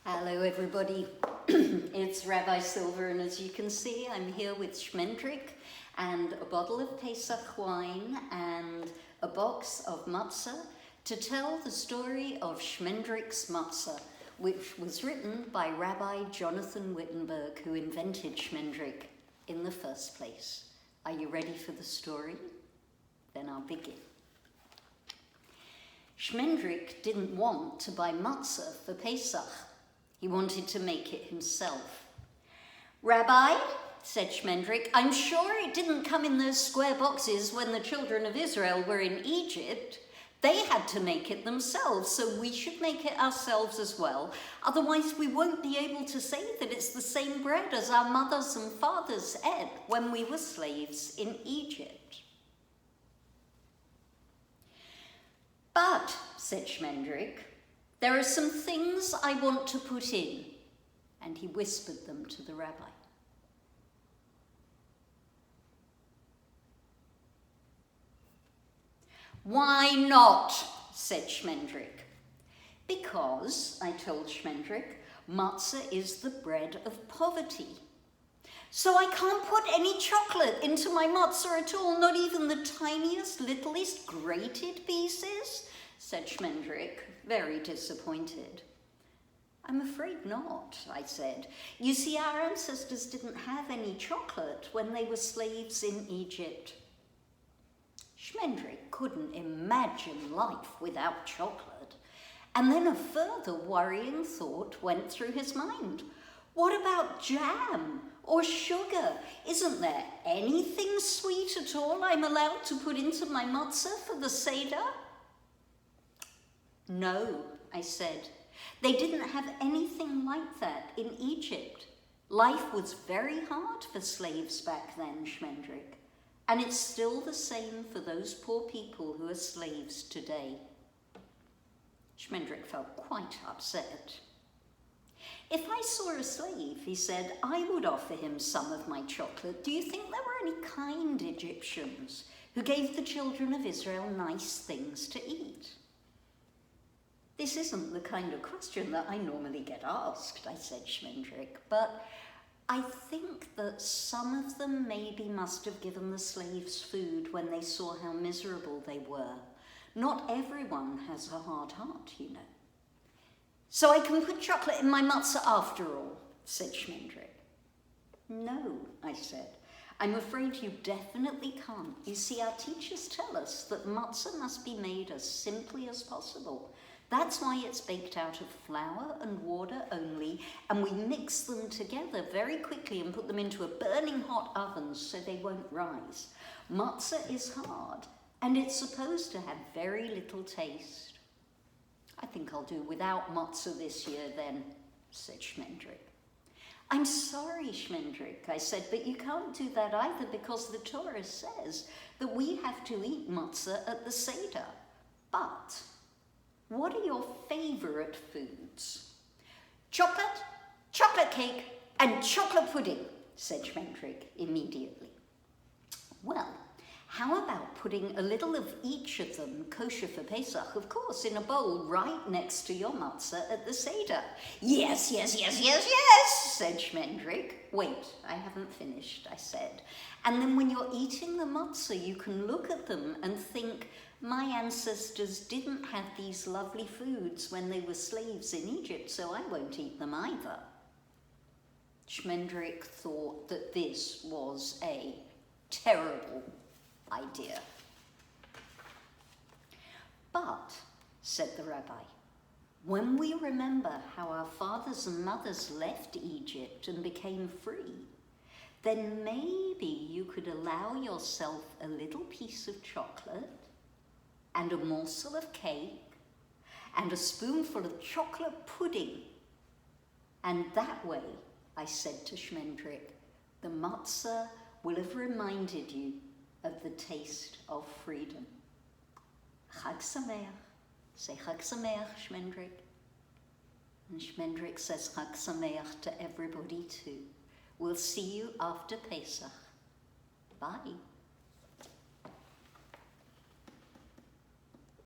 Hello everybody, it's Rabbi Silver, and as you can see I'm here with Shmendrick and a bottle of Pesach wine and a box of Matzah to tell the story of Shmendrick's Matzah, which was written by Rabbi Jonathan Wittenberg, who invented Shmendrick in the first place. Are you ready for the story? Then I'll begin. Shmendrick didn't want to buy matzah for Pesach. He wanted to make it himself. "Rabbi," said Shmendrick, "I'm sure it didn't come in those square boxes when the children of Israel were in Egypt. They had to make it themselves, so we should make it ourselves as well. Otherwise we won't be able to say that it's the same bread as our mothers and fathers ate when we were slaves in Egypt." "But," said Shmendrick, "there are some things I want to put in," and he whispered them to the rabbi. "Why not?" said Shmendrick. "Because," I told Shmendrick, "matzah is the bread of poverty. So I can't put any chocolate into my matzah at all, not even the tiniest, littlest grated pieces?" said Shmendrick, very disappointed. "I'm afraid not," I said. "You see, our ancestors didn't have any chocolate when they were slaves in Egypt." Shmendrick couldn't imagine life without chocolate. And then a further worrying thought went through his mind. What about jam or sugar? Isn't there anything sweet at all I'm allowed to put into my matzah for the Seder? "No," I said. "They didn't have anything like that in Egypt. Life was very hard for slaves back then, Shmendrick, and it's still the same for those poor people who are slaves today." Shmendrick felt quite upset. "If I saw a slave," he said, "I would offer him some of my chocolate. Do you think there were any kind Egyptians who gave the children of Israel nice things to eat?" "This isn't the kind of question that I normally get asked," I said, Shmendrick, "but I think that some of them maybe must have given the slaves food when they saw how miserable they were. Not everyone has a hard heart, you know." "So I can put chocolate in my matzah after all," said Shmendrick. "No," I said. "I'm afraid you definitely can't. You see, our teachers tell us that matzah must be made as simply as possible. That's why it's baked out of flour and water only, and we mix them together very quickly and put them into a burning hot oven so they won't rise. Matzah is hard, and it's supposed to have very little taste." "I think I'll do without matzah this year then," said Shmendrick. "I'm sorry, Shmendrick," I said, "but you can't do that either because the Torah says that we have to eat matzah at the Seder. But what are your favourite foods?" Chocolate cake and chocolate pudding," said Shmendrick immediately. "Well, how about putting a little of each of them, kosher for Pesach, of course, in a bowl right next to your matzah at the Seder?" Yes, said Shmendrick. "Wait, I haven't finished," I said. "And then when you're eating the matzah, you can look at them and think, my ancestors didn't have these lovely foods when they were slaves in Egypt, so I won't eat them either." Shmendrick thought that this was a terrible idea. "But," said the rabbi, "when we remember how our fathers and mothers left Egypt and became free, then maybe you could allow yourself a little piece of chocolate and a morsel of cake and a spoonful of chocolate pudding. And that way," I said to Shmendrick, "the matzah will have reminded you of the taste of freedom." Chag Sameach. Say Chag Sameach, Shmendrick. And Shmendrick says Chag Sameach to everybody too. We'll see you after Pesach. Bye.